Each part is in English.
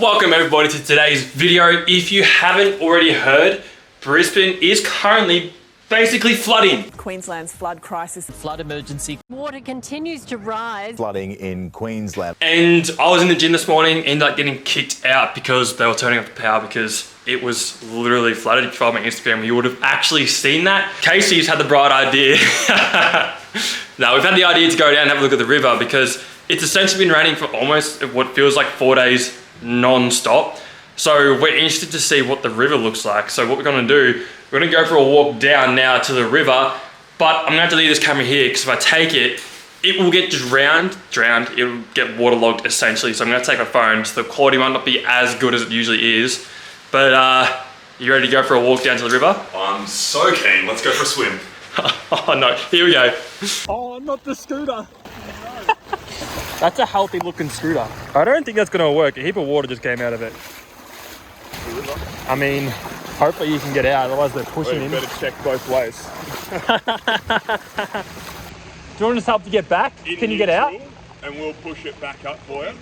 Welcome everybody to today's video. If you haven't already heard, Brisbane is currently basically flooding. Queensland's flood crisis. Flood emergency. Water continues to rise. Flooding in Queensland. And I was in the gym this morning, ended up getting kicked out because they were turning off the power because it was literally flooded. If you follow my Instagram, you would have actually seen that. Casey's had the bright idea. Now we've had the idea to go down and have a look at the river because it's essentially been raining for almost what feels like 4 days non-stop. So we're interested to see what the river looks like. So what we're gonna do, we're gonna go for a walk down now to the river, but I'm gonna have to leave this camera here because if I take it, it will get drowned, it will get waterlogged essentially. So I'm gonna take my phone, so the quality might not be as good as it usually is. But you ready to go for a walk down to the river? I'm so keen, let's go for a swim. Oh no, here we go. Oh, not the scooter. That's a healthy looking scooter. I don't think that's gonna work. A heap of water just came out of it. I mean, hopefully you can get out, otherwise they're pushing in. Better check both ways. Do you want us to help to get back? Can you get out? And we'll push it back up for you.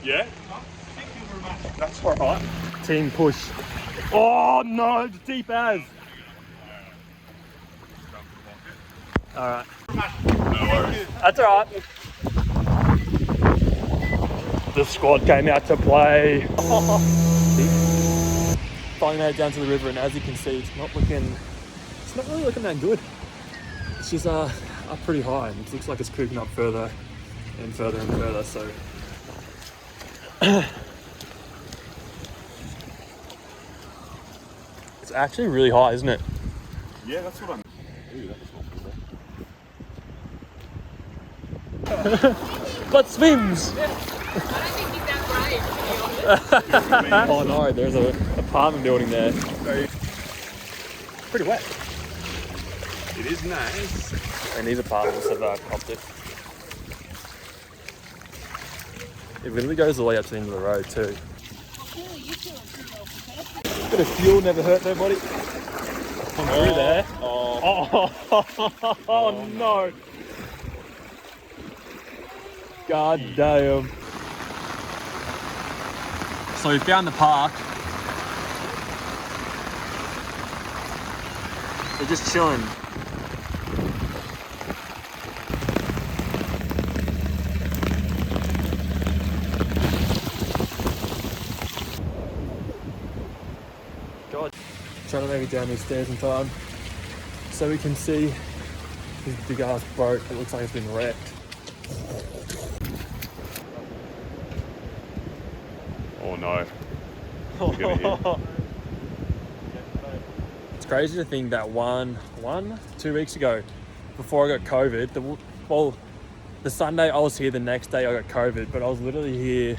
Yeah? That's alright. Team push. Oh no, it's deep as. Alright. No worries. That's alright. The squad came out to play. Finally made it down to the river, and as you can see, it's not really looking that good. It's just up pretty high, and it looks like it's creeping up further and further and further, so. It's actually really high, isn't it? Yeah, that's what I'm... Ooh, But swims! I don't think he's that brave. Oh no, there's an apartment building there. Pretty wet. It is nice. And these apartments have copped it. It literally goes all the way up to the end of the road too. Bit of fuel never hurt nobody. Through there. Oh no. God damn. So we found the park. They're just chilling. God. Trying to make it down these stairs in time so we can see this big ass boat that looks like it's been wrecked. Oh no. It's crazy to think that 2 weeks ago, before I got COVID, the Sunday I was here, the next day I got COVID, but I was literally here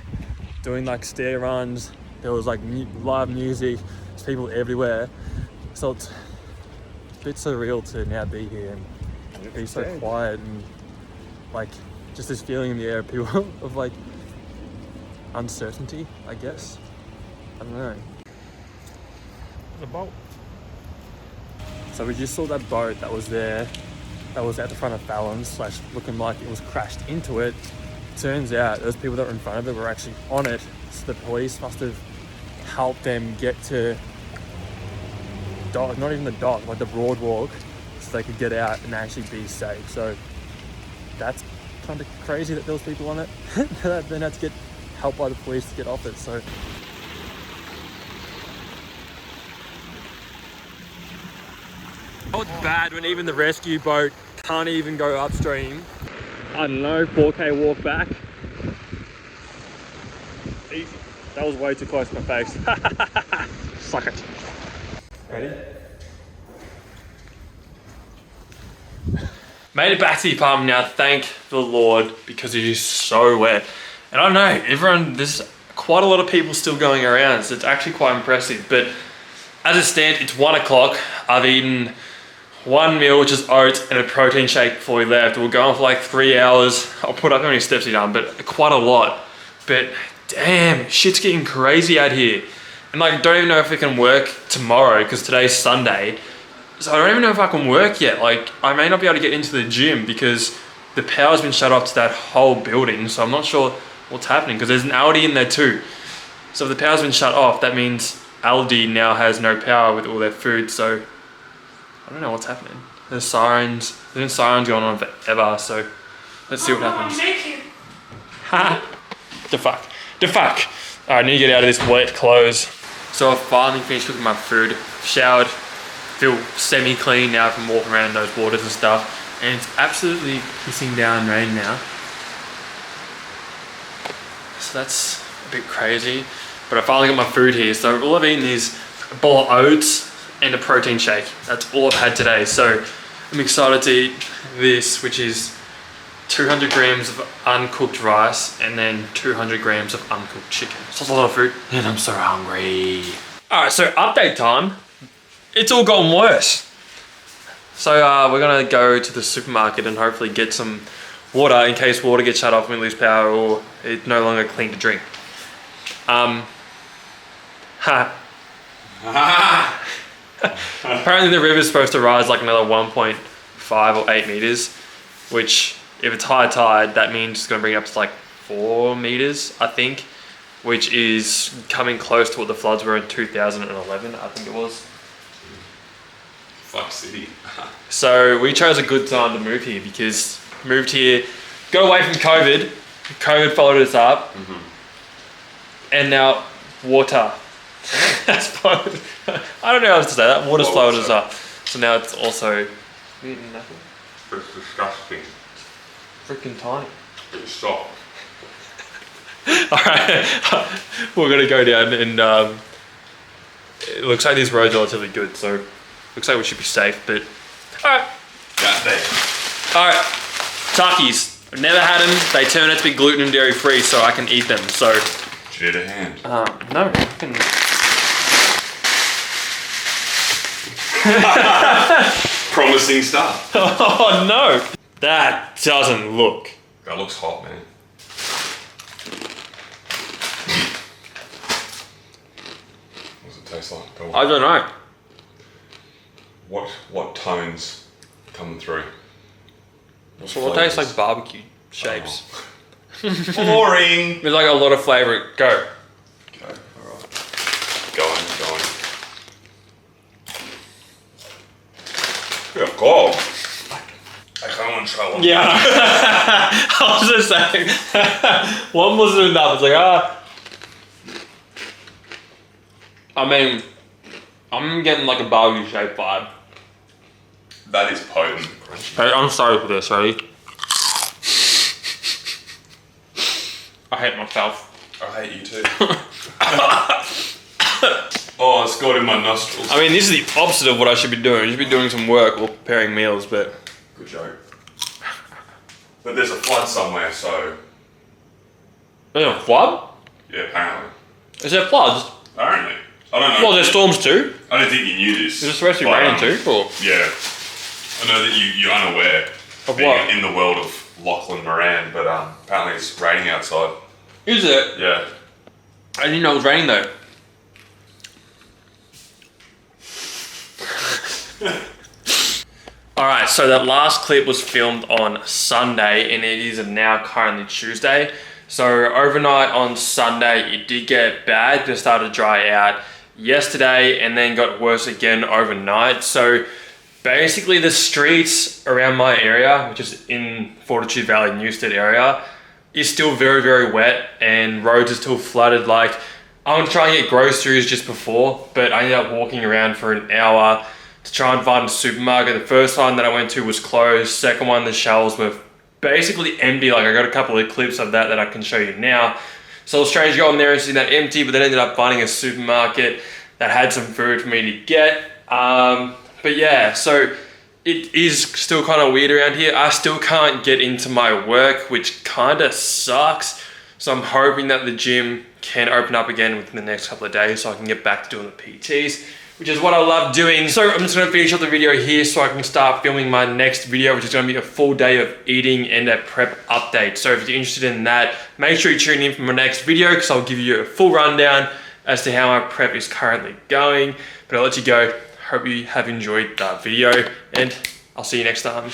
doing like stair runs. There was like live music, there's people everywhere. So it's a bit surreal to now be here and be so quiet and like just this feeling in the air of people of like uncertainty, I guess. I don't know. The boat. So we just saw that boat that was there, that was at the front of Fallon's, looking like it was crashed into it. Turns out those people that were in front of it were actually on it, so the police must have helped them get to dock, not even the dock, like the boardwalk, so they could get out and actually be safe. So that's kind of crazy that there was people on it that then had to get help by the police to get off it. So oh, it's bad when even the rescue boat can't even go upstream. I don't know, 4K walk back. Easy. That was way too close to my face. Suck it. Ready? Made it back to the apartment now, thank the Lord, because it is so wet. And I don't know, there's quite a lot of people still going around, so it's actually quite impressive. But as it stands, it's 1 o'clock. I've eaten one meal, which is oats and a protein shake before we left. We're going for like 3 hours. I'll put up how many steps you've done, but quite a lot. But damn, shit's getting crazy out here. And like, I don't even know if it can work tomorrow because today's Sunday. So I don't even know if I can work yet. Like, I may not be able to get into the gym because the power's been shut off to that whole building. So I'm not sure what's happening because there's an Audi in there too. So if the power's been shut off, that means Aldi now has no power with all their food, so I don't know what's happening. There's sirens going on forever, so let's see what happens. Ha! The fuck. Alright, I need to get out of this wet clothes. So I finally finished cooking my food, showered, feel semi-clean now from walking around in those waters and stuff. And it's absolutely pissing down rain now. So that's a bit crazy. But I finally got my food here. So all I've eaten is a bowl of oats and a protein shake. That's all I've had today. So I'm excited to eat this, which is 200 grams of uncooked rice and then 200 grams of uncooked chicken. So that's a lot of food and I'm so hungry. All right, so update time. It's all gotten worse. So we're gonna go to the supermarket and hopefully get some water in case water gets shut off and we lose power or it's no longer clean to drink. Apparently the river's supposed to rise like another 1.5 or 8 meters, which if it's high tide, that means it's gonna bring it up to like 4 meters, I think, which is coming close to what the floods were in 2011, I think it was. Fuck city. So we chose a good time to move here because moved here, got away from COVID. COVID followed us up, and now water. That's followed. I don't know how to say that. Water's followed us up. So now it's also weird and nothing. It's disgusting. Freaking tiny. It's soft. Alright, we're gonna go down and it looks like this road's relatively good, so looks like we should be safe, but alright. Got there. Alright, Takis. I've never had them. They turn out to be gluten and dairy free, so I can eat them, so. Share a hand. No, I can. Promising stuff. Oh no! That doesn't look. That looks hot, man. What does it taste like? Go on. I don't know. What tones coming through? So it tastes like barbecue shapes. Boring. There's like a lot of flavour. Go. Okay, alright. Going. Yeah, cold. I kind of want to try one. Yeah. I was just saying. One wasn't enough. It's like, I mean, I'm getting like a barbecue shape vibe. That is potent. Hey, I'm sorry for this, ready? I hate myself. I hate you too. Oh, it's got in my nostrils. I mean, this is the opposite of what I should be doing. I should be doing some work or preparing meals, but... Good joke. But there's a flood somewhere, so... There's a flood? Yeah, apparently. Is there floods? Apparently. I don't know. Well, there's storms too. I don't think you knew this. Is it supposed to be raining too? Or? Yeah. I know that you're unaware Of being what? in the world of Lachlan Moran, but apparently it's raining outside. Is it? Yeah. I didn't know it was raining though. Alright, so that last clip was filmed on Sunday and it is now currently Tuesday. So overnight on Sunday it did get bad, just started to dry out yesterday and then got worse again overnight. So basically the streets around my area, which is in Fortitude Valley, Newstead area, is still very, very wet and roads are still flooded. Like, I want to try and get groceries just before, but I ended up walking around for an hour to try and find a supermarket. The first one that I went to was closed. Second one, the shelves were basically empty. Like, I got a couple of clips of that I can show you now. So it was strange going there and seeing that empty, but then ended up finding a supermarket that had some food for me to get. But yeah, so it is still kind of weird around here. I still can't get into my work, which kind of sucks. So I'm hoping that the gym can open up again within the next couple of days so I can get back to doing the PTs, which is what I love doing. So I'm just gonna finish up the video here so I can start filming my next video, which is gonna be a full day of eating and a prep update. So if you're interested in that, make sure you tune in for my next video because I'll give you a full rundown as to how my prep is currently going. But I'll let you go. Hope you have enjoyed that video and I'll see you next time.